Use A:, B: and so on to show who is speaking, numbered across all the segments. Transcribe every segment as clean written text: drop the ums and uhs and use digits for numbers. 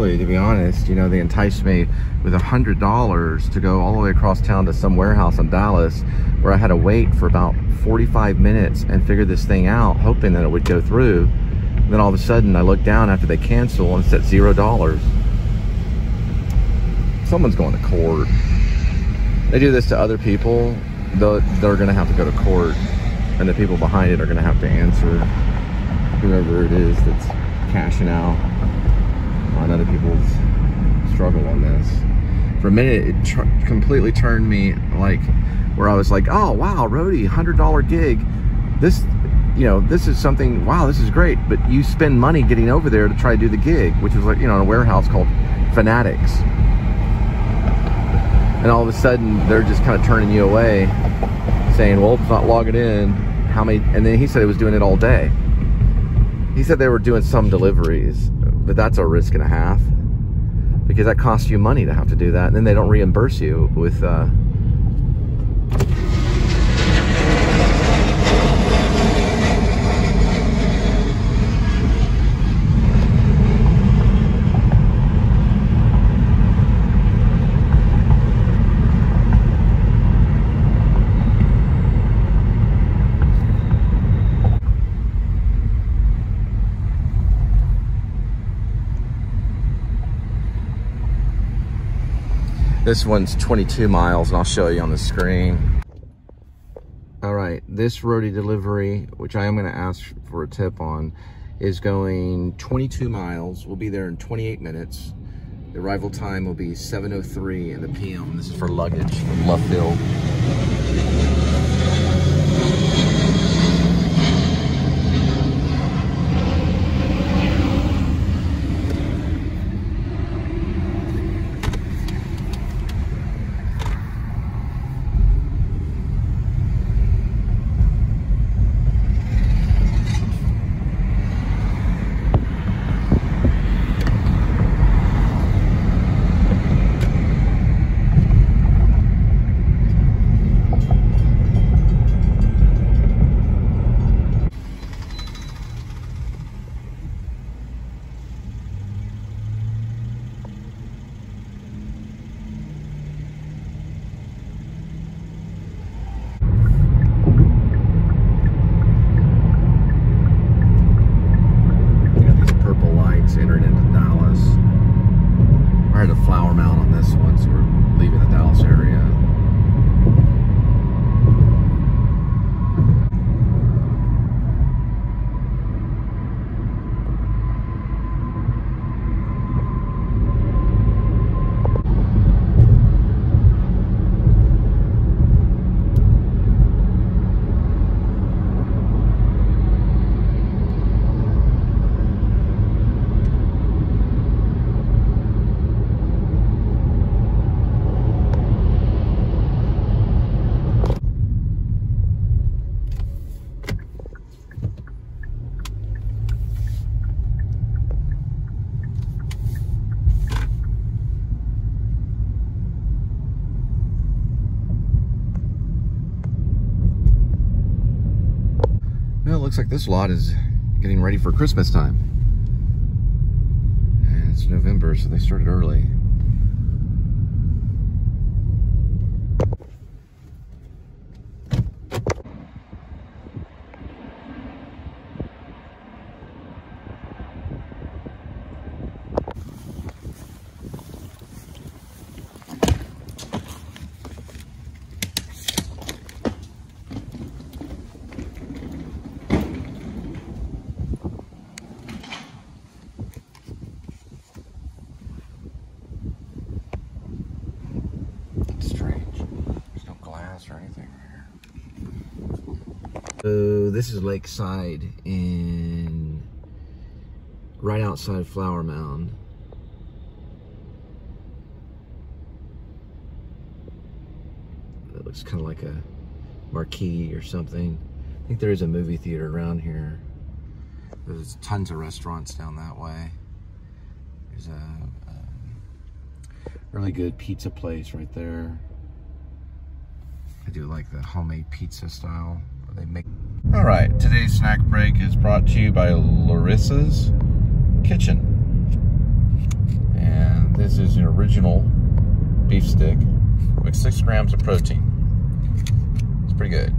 A: really, to be honest. You know, they enticed me with $100 to go all the way across town to some warehouse in Dallas where I had to wait for about 45 minutes and figure this thing out, hoping that it would go through. And then all of a sudden I looked down after they cancel and it's at $0. Someone's going to court. They do this to other people, they're going to have to go to court, and the people behind it are going to have to answer, whoever it is that's cashing out on other people's struggle on this. For a minute, it completely turned me, like, where I was like, oh wow, roadie, $100 gig, this, you know, this is something, wow, this is great, but you spend money getting over there to try to do the gig, which was like, you know, in a warehouse called Fanatics. And all of a sudden, they're just kind of turning you away, saying, well, it's not logging in. How many? And then he said he was doing it all day. He said they were doing some deliveries, but that's a risk and a half, because that costs you money to have to do that. And then they don't reimburse you with... This one's 22 miles, and I'll show you on the screen. All right, this roadie delivery, which I am going to ask for a tip on, is going 22 miles. We'll be there in 28 minutes. The arrival time will be 7:03 in the PM. This is for luggage from Luffield. Entering into Dallas. We're at a Flower Mound on this one, so we're leaving the Dallas area. Well, it looks like this lot is getting ready for Christmas time. And it's November, so they started early. Or anything here. So this is Lakeside right outside Flower Mound. It looks kind of like a marquee or something. I think there is a movie theater around here. There's tons of restaurants down that way. There's a really good pizza place right there. I do like the homemade pizza style they make. All right, today's snack break is brought to you by Larissa's Kitchen. This is an original beef stick with 6 grams of protein. It's pretty good.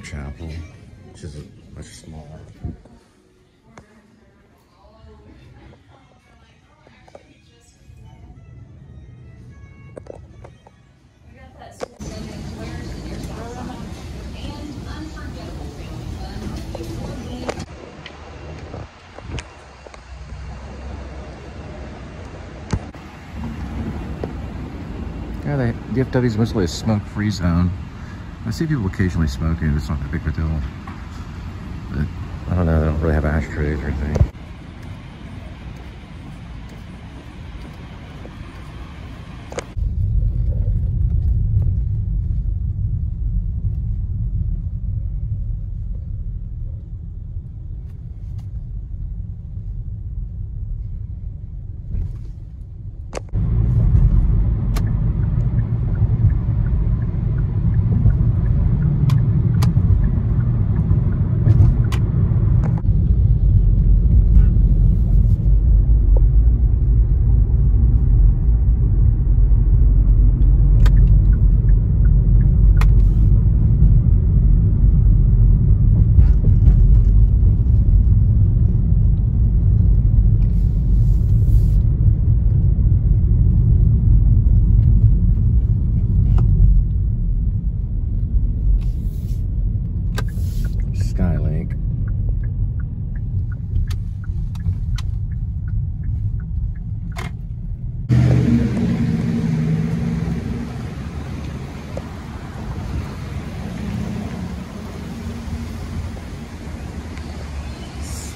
A: Chapel, which is much smaller. Yeah, the DFW is mostly a smoke-free zone. I see people occasionally smoking, it's not that big of a deal. But I don't know, they don't really have ashtrays or anything.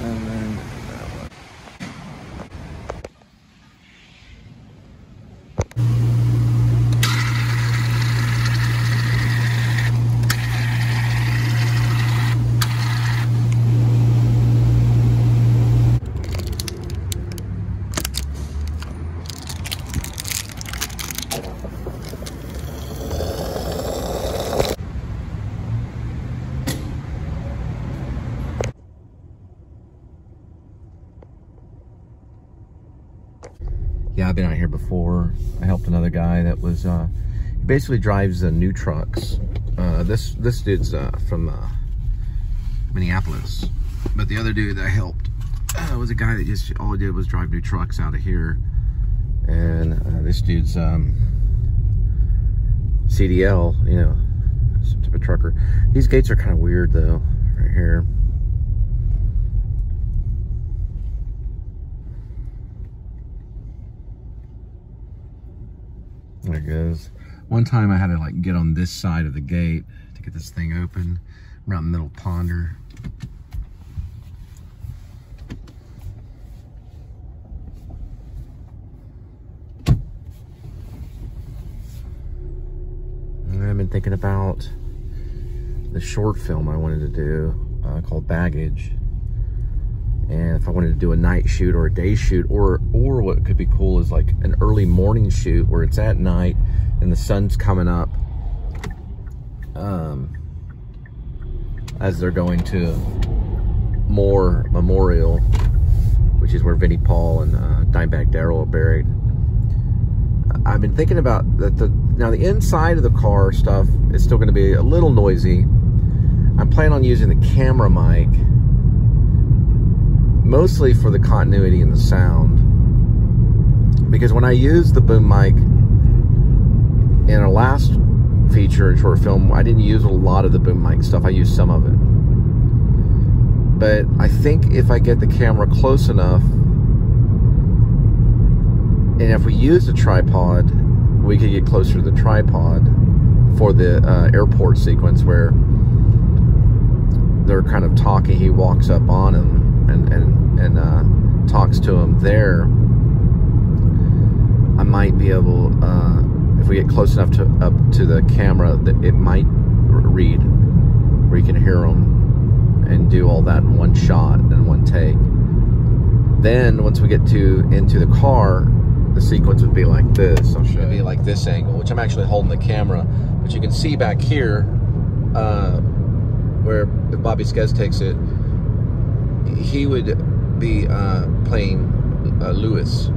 A: And then yeah, I've been out here before. I helped another guy that was, he basically drives new trucks. This dude's from Minneapolis. But the other dude that I helped was a guy that just, all he did was drive new trucks out of here. And this dude's CDL, you know, some type of trucker. These gates are kind of weird though, right here. There it goes. One time I had to like get on this side of the gate to get this thing open. Around the middle ponder. And I've been thinking about the short film I wanted to do called Baggage. And if I wanted to do a night shoot or a day shoot, or what could be cool is like an early morning shoot where it's at night and the sun's coming up as they're going to Moore Memorial, which is where Vinnie Paul and Dimebag Darrell are buried. I've been thinking about that. Now the inside of the car stuff is still going to be a little noisy. I'm planning on using the camera mic mostly for the continuity and the sound, because when I used the boom mic in our last feature and short film, I didn't use a lot of the boom mic stuff. I used some of it, but I think if I get the camera close enough, and if we use a tripod, we could get closer to the tripod for the airport sequence where they're kind of talking. He walks up on him and talks to him there. I might be able, if we get close enough up to the camera, that it might read where you can hear him and do all that in one shot and one take. Then once we get into the car, the sequence would be like this. I'll show you. It'd be like this angle, which I'm actually holding the camera, but you can see back here where if Bobby Skez takes it, he would be playing Lewis,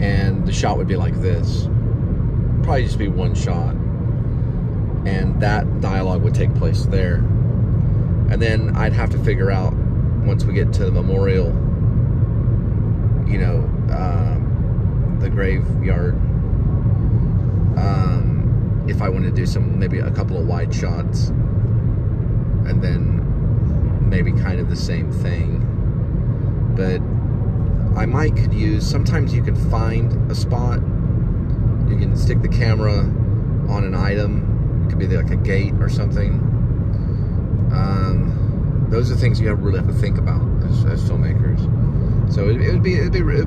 A: and the shot would be like this. Probably just be one shot, and that dialogue would take place there. And then I'd have to figure out, once we get to the memorial, you know, the graveyard, if I wanted to do maybe a couple of wide shots, and then maybe kind of the same thing. But I could use, sometimes you can find a spot, you can stick the camera on an item, it could be like a gate or something. Those are things you really have to think about as filmmakers. So it'd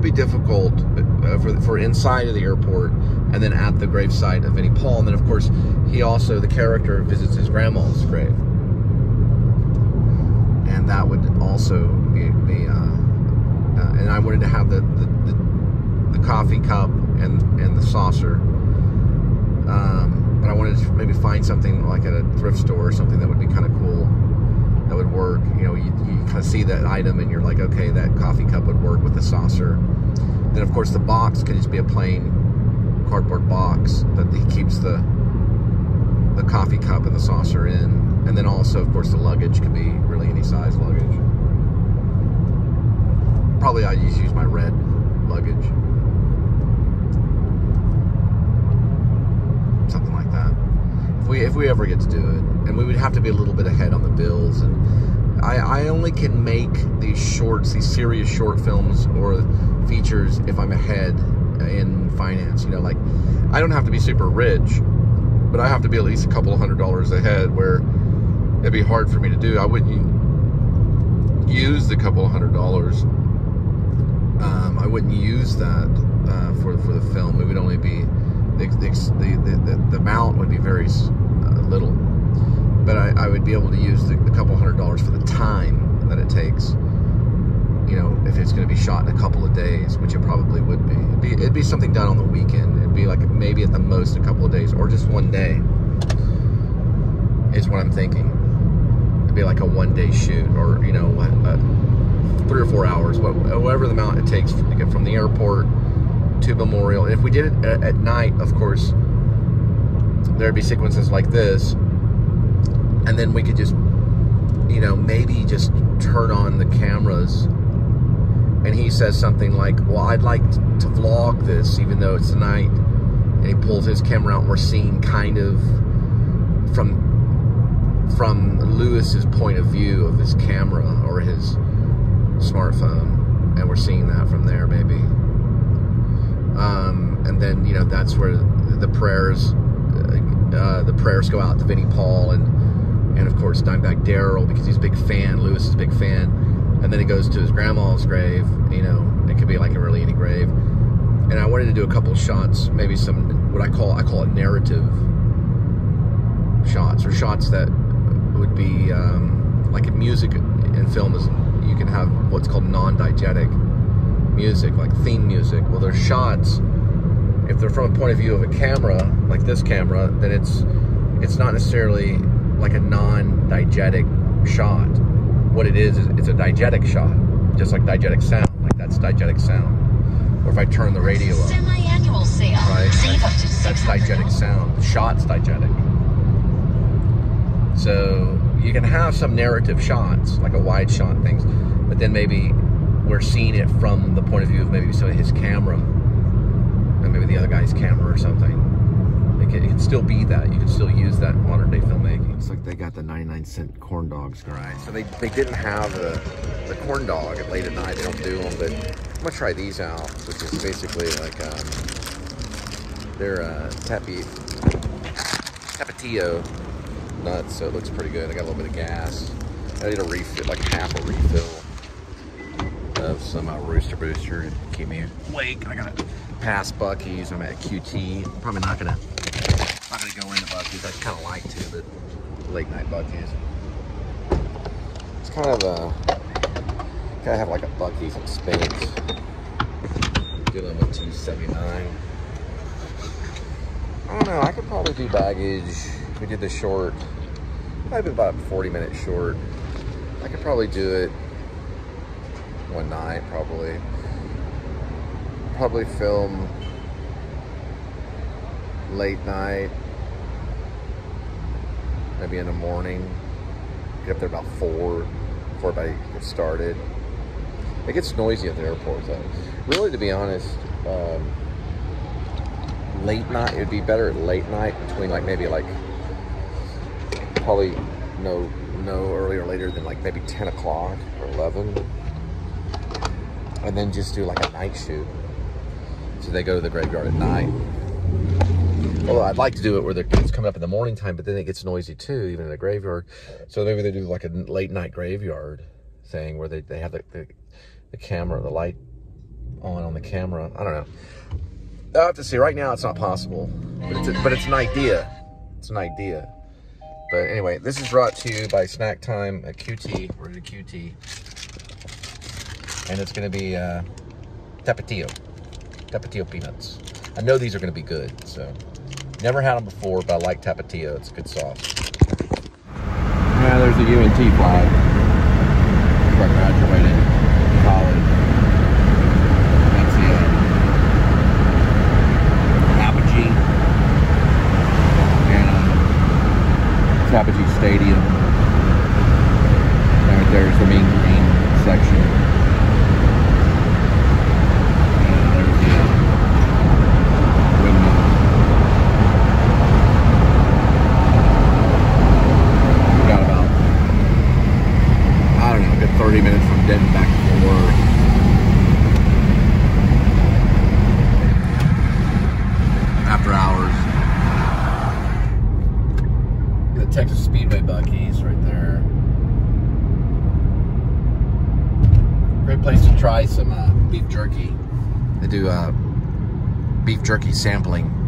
A: be difficult for inside of the airport, and then at the gravesite of Vinnie Paul. And then of course he also, the character, visits his grandma's grave, and that would also be and I wanted to have the coffee cup and the saucer, but I wanted to maybe find something like at a thrift store or something that would be kind of cool, that would work. You know, you kind of see that item and you're like, okay, that coffee cup would work with the saucer. Then of course the box could just be a plain cardboard box that he keeps the coffee cup and the saucer in. And then also, of course, the luggage could be really any size luggage. Probably I'd just use my red luggage. Something like that. If we ever get to do it. And we would have to be a little bit ahead on the bills. And I only can make these shorts, these serious short films or features, if I'm ahead in finance. You know, like, I don't have to be super rich, but I have to be at least a couple of $100s ahead, where it'd be hard for me to do. I wouldn't use the couple $100. I wouldn't use that for the film. It would only be the amount would be very little, but I would be able to use the couple $100 for the time that it takes. You know, if it's going to be shot in a couple of days, which it probably would be. It'd be something done on the weekend. It'd be like maybe at the most a couple of days, or just one day. Is what I'm thinking. It'd be like a one-day shoot, or you know, 3 or 4 hours, whatever the amount it takes to get from the airport to Memorial. And if we did it at night, of course, there'd be sequences like this, and then we could just, you know, maybe just turn on the cameras. And he says something like, well, I'd like to vlog this even though it's night. And he pulls his camera out and we're seeing kind of from Lewis's point of view of his camera or his smartphone. And we're seeing that from there maybe. And then, you know, that's where the prayers go out to Vinnie Paul and of course Dimebag Darrell, because he's a big fan. Lewis is a big fan. And then it goes to his grandma's grave, you know, it could be like a really any grave. And I wanted to do a couple shots, maybe some, what I call it narrative shots, or shots that would be, like in music and film, is you can have what's called non-diegetic music, like theme music. Well, there's shots, if they're from a point of view of a camera, like this camera, then it's not necessarily like a non-diegetic shot. What it is it's a diegetic shot, just like diegetic sound, like that's diegetic sound. Or if I turn the radio up,
B: semi-annual sale,
A: right,
B: save up to
A: that's diegetic sound. The shot's diegetic. So you can have some narrative shots, like a wide shot and things, but then maybe we're seeing it from the point of view of maybe some of his camera, and maybe the other guy's camera or something. It can still be that. You can still use that in modern day filmmaking. Looks like they got the 99-cent corn dogs. Right. So they didn't have the corn dog at late at night. They don't do them, but I'm gonna try these out, which is basically like they're tapatio nuts. So it looks pretty good. I got a little bit of gas. I did a refill, like half a refill of some Rooster Booster to keep me awake. I gotta pass Buc-ee's. I'm at QT. I'm probably not gonna go into Buc-ee's. I'd kind of like to, but late night Buc-ee's. It's kind of gotta have like a Buc-ee's and Spinks. Dealing with $2.79. I don't know. I could probably do baggage. We did the short. Maybe about a 40-minute short. I could probably do it one night, probably. Probably film late night, maybe in the morning. Get up there about 4 before everybody gets started. It gets noisy at the airport, though. Really, to be honest, late night, it would be better at late night, between like maybe like probably no earlier or later than like maybe 10 o'clock or 11, and then just do like a night shoot. So they go to the graveyard at night. Although I'd like to do it where it's coming up in the morning time, but then it gets noisy too, even in the graveyard. So maybe they do like a late night graveyard thing where they have the camera, the light on the camera. I don't know. I'll have to see. Right now it's not possible, but it's an idea. It's an idea. But anyway, this is brought to you by Snack Time at QT. We're at a QT. And it's going to be tapatio peanuts. I know these are going to be good, so never had them before, but I like tapatio. It's a good sauce. Yeah, there's the UNT flag. Where I graduated college. That's the Apogee and Apogee Stadium. Right there's the main green section. Got about, I don't know, a good 30 minutes from Denton back to work. After hours. The Texas Speedway Buc-ee's right there. beef jerky. They do beef jerky sampling